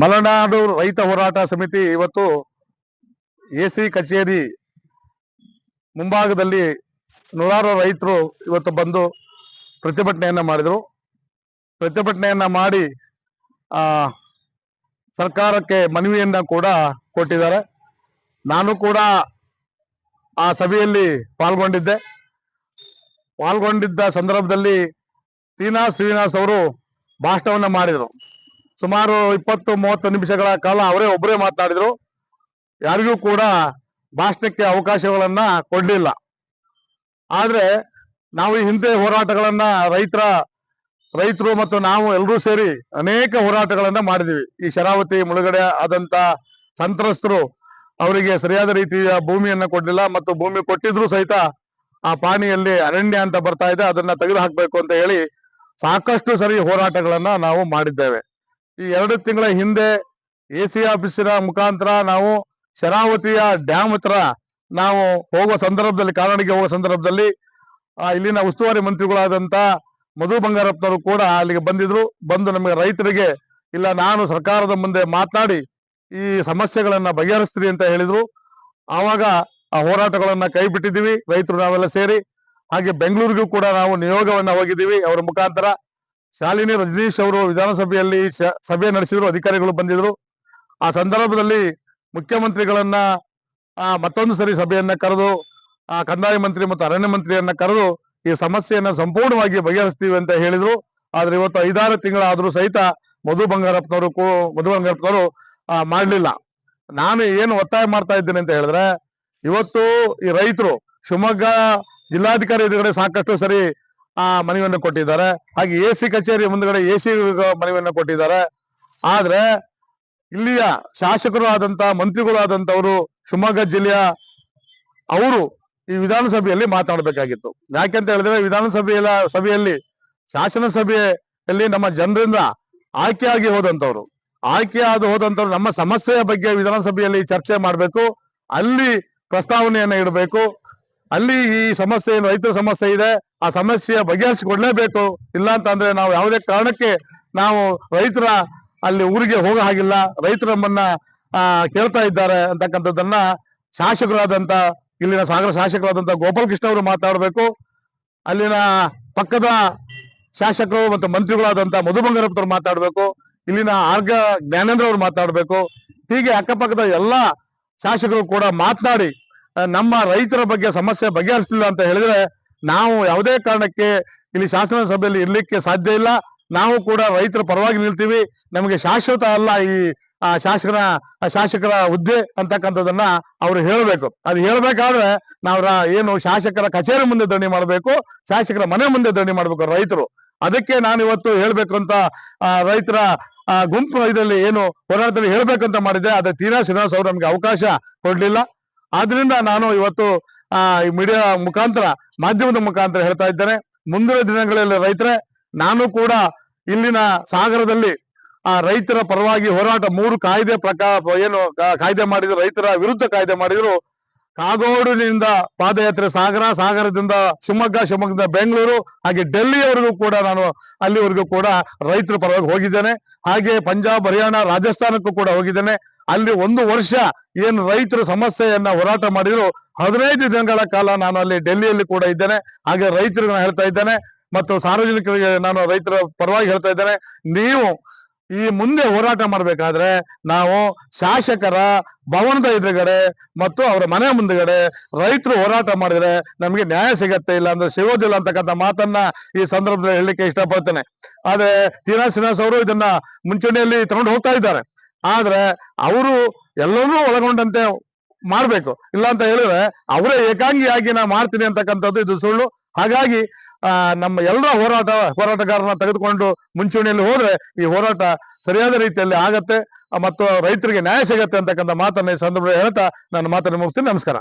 ಮಲೆನಾಡು ರೈತ ಹೋರಾಟ ಸಮಿತಿ ಇವತ್ತು ಎಸಿ ಕಚೇರಿ ಮುಂಭಾಗದಲ್ಲಿ ನೂರಾರು ರೈತರು ಇವತ್ತು ಬಂದು ಪ್ರತಿಭಟನೆಯನ್ನ ಮಾಡಿದ್ರು. ಪ್ರತಿಭಟನೆಯನ್ನ ಮಾಡಿ ಸರ್ಕಾರಕ್ಕೆ ಮನವಿಯನ್ನ ಕೂಡ ಕೊಟ್ಟಿದ್ದಾರೆ. ನಾನು ಕೂಡ ಆ ಸಭೆಯಲ್ಲಿ ಪಾಲ್ಗೊಂಡಿದ್ದ ಸಂದರ್ಭದಲ್ಲಿ ತೀನಾ ಶ್ರೀನಿವಾಸ್ ಅವರು ಭಾಷಣವನ್ನ ಮಾಡಿದರು. ಸುಮಾರು 20-30 ನಿಮಿಷಗಳ ಕಾಲ ಅವರೇ ಒಬ್ಬರೇ ಮಾತನಾಡಿದ್ರು. ಯಾರಿಗೂ ಕೂಡ ಭಾಷಣಕ್ಕೆ ಅವಕಾಶಗಳನ್ನ ಕೊಡಲಿಲ್ಲ. ಆದ್ರೆ ನಾವು ಈ ಹಿಂದೆ ಹೋರಾಟಗಳನ್ನ ರೈತರು ಮತ್ತು ನಾವು ಎಲ್ಲರೂ ಸೇರಿ ಅನೇಕ ಹೋರಾಟಗಳನ್ನ ಮಾಡಿದೀವಿ. ಈ ಶರಾವತಿ ಮುಳುಗಡೆ ಆದಂತ ಸಂತ್ರಸ್ತರು ಅವರಿಗೆ ಸರಿಯಾದ ರೀತಿಯ ಭೂಮಿಯನ್ನ ಕೊಡಲಿಲ್ಲ, ಮತ್ತು ಭೂಮಿ ಕೊಟ್ಟಿದ್ರು ಸಹಿತ ಆ ಪಾಣಿಯಲ್ಲಿ ಅರಣ್ಯ ಅಂತ ಬರ್ತಾ ಇದೆ, ಅದನ್ನ ತೆಗೆದು ಹಾಕ್ಬೇಕು ಅಂತ ಹೇಳಿ ಸಾಕಷ್ಟು ಸರಿ ಹೋರಾಟಗಳನ್ನ ನಾವು ಮಾಡಿದ್ದೇವೆ. ಈ 2 ತಿಂಗಳ ಹಿಂದೆ ಎಸಿ ಆಫೀಸಿನ ಮುಖಾಂತರ ನಾವು ಶರಾವತಿಯ ಡ್ಯಾಮ್ ಹತ್ರ ನಾವು ಹೋಗುವ ಸಂದರ್ಭದಲ್ಲಿ, ಕಾಲಣಿಗೆ ಹೋಗುವ ಸಂದರ್ಭದಲ್ಲಿ ಇಲ್ಲಿನ ಉಸ್ತುವಾರಿ ಮಂತ್ರಿಗಳಾದಂತ ಮಧು ಬಂಗಾರಪ್ಪನವರು ಕೂಡ ಅಲ್ಲಿಗೆ ಬಂದು ನಮಗೆ ರೈತರಿಗೆ ಇಲ್ಲ, ನಾನು ಸರ್ಕಾರದ ಮುಂದೆ ಮಾತನಾಡಿ ಈ ಸಮಸ್ಯೆಗಳನ್ನ ಬಗೆಹರಿಸ್ತೀನಿ ಅಂತ ಹೇಳಿದ್ರು. ಆವಾಗ ಆ ಹೋರಾಟಗಳನ್ನ ಕೈ ಬಿಟ್ಟಿದ್ದೀವಿ ರೈತರು ನಾವೆಲ್ಲ ಸೇರಿ. ಹಾಗೆ ಬೆಂಗಳೂರಿಗೂ ಕೂಡ ನಾವು ನಿಯೋಗವನ್ನ ಹೋಗಿದ್ದೀವಿ. ಅವರ ಮುಖಾಂತರ ಶಾಲಿನಿ ರಜನೀಶ್ ಅವರು ವಿಧಾನಸಭೆಯಲ್ಲಿ ಸಭೆ ನಡೆಸಿದ್ರು, ಅಧಿಕಾರಿಗಳು ಬಂದಿದ್ರು. ಆ ಸಂದರ್ಭದಲ್ಲಿ ಮುಖ್ಯಮಂತ್ರಿಗಳನ್ನ ಮತ್ತೊಂದು ಸರಿ ಸಭೆಯನ್ನ ಕರೆದು ಕಂದಾಯ ಮಂತ್ರಿ ಮತ್ತು ಅರಣ್ಯ ಮಂತ್ರಿಯನ್ನ ಕರೆದು ಈ ಸಮಸ್ಯೆಯನ್ನ ಸಂಪೂರ್ಣವಾಗಿ ಬಗೆಹರಿಸ್ತೀವಿ ಅಂತ ಹೇಳಿದ್ರು. ಆದ್ರೆ ಇವತ್ತು 5-6 ತಿಂಗಳಾದ್ರೂ ಸಹಿತ ಮಧು ಬಂಗಾರಪ್ಪನವರು ಮಾಡ್ಲಿಲ್ಲ. ನಾನು ಏನು ಒತ್ತಾಯ ಮಾಡ್ತಾ ಇದ್ದೇನೆ ಅಂತ ಹೇಳಿದ್ರೆ, ಇವತ್ತು ಈ ರೈತರು ಶಿವಮೊಗ್ಗ ಜಿಲ್ಲಾಧಿಕಾರಿ ಎದುರುಗಡೆ ಸಾಕಷ್ಟು ಸರಿ ಮನವಿಯನ್ನು ಕೊಟ್ಟಿದ್ದಾರೆ. ಹಾಗೆ ಎಸಿ ಕಚೇರಿ ಮುಂದ್ಗಡೆ ಎಸಿ ಮನವಿಯನ್ನು ಕೊಟ್ಟಿದ್ದಾರೆ. ಆದ್ರೆ ಇಲ್ಲಿಯ ಶಾಸಕರು ಆದಂತ ಮಂತ್ರಿಗಳು ಆದಂತವರು ಶಿವಮೊಗ್ಗ ಜಿಲ್ಲೆಯ ಅವರು ಈ ವಿಧಾನಸಭೆಯಲ್ಲಿ ಮಾತಾಡಬೇಕಾಗಿತ್ತು. ಯಾಕೆಂತ ಹೇಳಿದ್ರೆ, ಸಭೆಯಲ್ಲಿ ಶಾಸನ ಸಭೆಯಲ್ಲಿ ನಮ್ಮ ಜನರಿಂದ ಆಯ್ಕೆಯಾಗಿ ಹೋದಂತವ್ರು ನಮ್ಮ ಸಮಸ್ಯೆಯ ಬಗ್ಗೆ ವಿಧಾನಸಭೆಯಲ್ಲಿ ಚರ್ಚೆ ಮಾಡಬೇಕು, ಅಲ್ಲಿ ಪ್ರಸ್ತಾವನೆಯನ್ನ ಇಡಬೇಕು. ಅಲ್ಲಿ ಈ ಸಮಸ್ಯೆ ಏನು ರೈತರ ಸಮಸ್ಯೆ ಇದೆ, ಆ ಸಮಸ್ಯೆಯ ಬಗೆಹರಿಸಿಕೊಡ್ಲೇಬೇಕು. ಇಲ್ಲ ಅಂತಂದ್ರೆ ನಾವು ಯಾವುದೇ ಕಾರಣಕ್ಕೆ ನಾವು ರೈತರ ಅಲ್ಲಿ ಊರಿಗೆ ಹೋಗೋ ಹಾಗಿಲ್ಲ. ರೈತರು ನಮ್ಮನ್ನ ಕೇಳ್ತಾ ಇದ್ದಾರೆ ಅಂತಕ್ಕಂಥದ್ದನ್ನ ಶಾಸಕರಾದಂತ ಇಲ್ಲಿನ ಸಾಗರ ಶಾಸಕರಾದಂತ ಗೋಪಾಲಕೃಷ್ಣ ಅವರು ಮಾತಾಡಬೇಕು. ಅಲ್ಲಿನ ಪಕ್ಕದ ಶಾಸಕರು ಮತ್ತು ಮಂತ್ರಿಗಳಾದಂತ ಮಧು ಬಂಗಾರಪ್ಪನವರು ಮಾತಾಡಬೇಕು. ಇಲ್ಲಿನ ಆರ್ಗ ಜ್ಞಾನೇಂದ್ರ ಅವರು ಮಾತಾಡಬೇಕು. ಹೀಗೆ ಅಕ್ಕಪಕ್ಕದ ಎಲ್ಲಾ ಶಾಸಕರು ಕೂಡ ಮಾತನಾಡಿ ನಮ್ಮ ರೈತರ ಬಗ್ಗೆ ಸಮಸ್ಯೆ ಬಗೆಹರಿಸಲಿಲ್ಲ ಅಂತ ಹೇಳಿದ್ರೆ ನಾವು ಯಾವುದೇ ಕಾರಣಕ್ಕೆ ಇಲ್ಲಿ ಶಾಸನ ಸಭೆಯಲ್ಲಿ ಇರ್ಲಿಕ್ಕೆ ಸಾಧ್ಯ ಇಲ್ಲ. ನಾವು ಕೂಡ ರೈತರ ಪರವಾಗಿ ನಿಲ್ತೀವಿ. ನಮಗೆ ಶಾಶ್ವತ ಅಲ್ಲ ಈ ಶಾಸಕರ ಹುದ್ದೆ ಅಂತಕ್ಕಂಥದ್ದನ್ನ ಅವರು ಹೇಳಬೇಕು. ಅದು ಹೇಳ್ಬೇಕಾದ್ರೆ ನಾವು ಏನು ಶಾಸಕರ ಕಚೇರಿ ಮುಂದೆ ಧರಣಿ ಮಾಡಬೇಕು, ಶಾಸಕರ ಮನೆ ಮುಂದೆ ಧರಣಿ ಮಾಡ್ಬೇಕು ರೈತರು. ಅದಕ್ಕೆ ನಾನು ಇವತ್ತು ಹೇಳ್ಬೇಕು ಅಂತ ರೈತರ ಗುಂಪು ಇದರಲ್ಲಿ ಏನು ಹೋರಾಟದಲ್ಲಿ ಹೇಳ್ಬೇಕಂತ ಮಾಡಿದ್ದೆ. ಅದೇ ತೀನಾ ಶ್ರೀನಿವಾಸ್ ಅವರು ನಮ್ಗೆ ಅವಕಾಶ ಕೊಡ್ಲಿಲ್ಲ. ಆದ್ರಿಂದ ನಾನು ಇವತ್ತು ಮೀಡಿಯಾ ಮುಖಾಂತರ, ಮಾಧ್ಯಮದ ಮುಖಾಂತರ ಹೇಳ್ತಾ ಇದ್ದೇನೆ, ಮುಂದಿನ ದಿನಗಳಲ್ಲಿ ರೈತರೇ, ನಾನು ಕೂಡ ಇಲ್ಲಿನ ಸಾಗರದಲ್ಲಿ ರೈತರ ಪರವಾಗಿ ಹೋರಾಟ 3 ಕಾಯ್ದೆ ಪ್ರಕಾರ ಏನು ಕಾಯ್ದೆ ಮಾಡಿದ್ರು, ರೈತರ ವಿರುದ್ಧ ಕಾಯ್ದೆ ಮಾಡಿದ್ರು. ಕಾಗೋಡಿನಿಂದ ಪಾದಯಾತ್ರೆ ಸಾಗರದಿಂದ ಶಿವಮೊಗ್ಗದಿಂದ ಬೆಂಗಳೂರು, ಹಾಗೆ ಡೆಲ್ಲಿಯವರೆಗೂ ಕೂಡ ನಾನು ಅಲ್ಲಿವರೆಗೂ ಕೂಡ ರೈತರ ಪರವಾಗಿ ಹೋಗಿದ್ದೇನೆ. ಹಾಗೆ ಪಂಜಾಬ್, ಹರಿಯಾಣ, ರಾಜಸ್ಥಾನಕ್ಕೂ ಕೂಡ ಹೋಗಿದ್ದೇನೆ. ಅಲ್ಲಿ 1 ವರ್ಷ ಏನು ರೈತರ ಸಮಸ್ಯೆಯನ್ನ ಹೋರಾಟ ಮಾಡಿದ್ರು, 15 ದಿನಗಳ ಕಾಲ ನಾನು ಅಲ್ಲಿ ಡೆಲ್ಲಿಯಲ್ಲಿ ಕೂಡ ಇದ್ದೇನೆ. ಹಾಗೆ ರೈತರಿಗೆ ನಾನು ಹೇಳ್ತಾ ಇದ್ದೇನೆ ಮತ್ತು ಸಾರ್ವಜನಿಕರಿಗೆ ನಾನು ರೈತರ ಪರವಾಗಿ ಹೇಳ್ತಾ ಇದ್ದೇನೆ, ನೀವು ಈ ಮುಂದೆ ಹೋರಾಟ ಮಾಡ್ಬೇಕಾದ್ರೆ ನಾವು ಶಾಸಕರ ಭವನದ ಎದುರುಗಡೆ ಮತ್ತು ಅವರ ಮನೆ ಮುಂದೆಗಡೆ ರೈತರು ಹೋರಾಟ ಮಾಡಿದ್ರೆ ನಮಗೆ ನ್ಯಾಯ ಸಿಗತ್ತೆ, ಇಲ್ಲ ಅಂದ್ರೆ ಸಿಗೋದಿಲ್ಲ ಅಂತಕ್ಕಂಥ ಮಾತನ್ನ ಈ ಸಂದರ್ಭದಲ್ಲಿ ಹೇಳಲಿಕ್ಕೆ ಇಷ್ಟಪಡ್ತೇನೆ. ಆದ್ರೆ ತೀನಾ ಶ್ರೀನಿವಾಸ್ ಅವರು ಇದನ್ನ ಮುಂಚೂಣಿಯಲ್ಲಿ ತಗೊಂಡು ಹೋಗ್ತಾ ಇದ್ದಾರೆ. ಆದ್ರೆ ಅವರು ಎಲ್ಲರೂ ಒಳಗೊಂಡಂತೆ ಮಾಡ್ಬೇಕು. ಇಲ್ಲ ಅಂತ ಹೇಳಿದ್ರೆ ಅವರೇ ಏಕಾಂಗಿಯಾಗಿ ನಾ ಮಾಡ್ತೀನಿ ಅಂತಕ್ಕಂಥದ್ದು ಇದು ಸುಳ್ಳು. ಹಾಗಾಗಿ ನಮ್ಮ ಎಲ್ಲರ ಹೋರಾಟಗಾರನ ತೆಗೆದುಕೊಂಡು ಮುಂಚೂಣಿಯಲ್ಲಿ ಹೋದ್ರೆ ಈ ಹೋರಾಟ ಸರಿಯಾದ ರೀತಿಯಲ್ಲಿ ಆಗತ್ತೆ ಮತ್ತು ರೈತರಿಗೆ ನ್ಯಾಯ ಸಿಗತ್ತೆ ಅಂತಕ್ಕಂಥ ಮಾತನ್ನ ಈ ಸಂದರ್ಭದಲ್ಲಿ ಹೇಳ್ತಾ ನಾನು ಮಾತನ್ನು ಮುಗಿಸ್ತೀನಿ. ನಮಸ್ಕಾರ.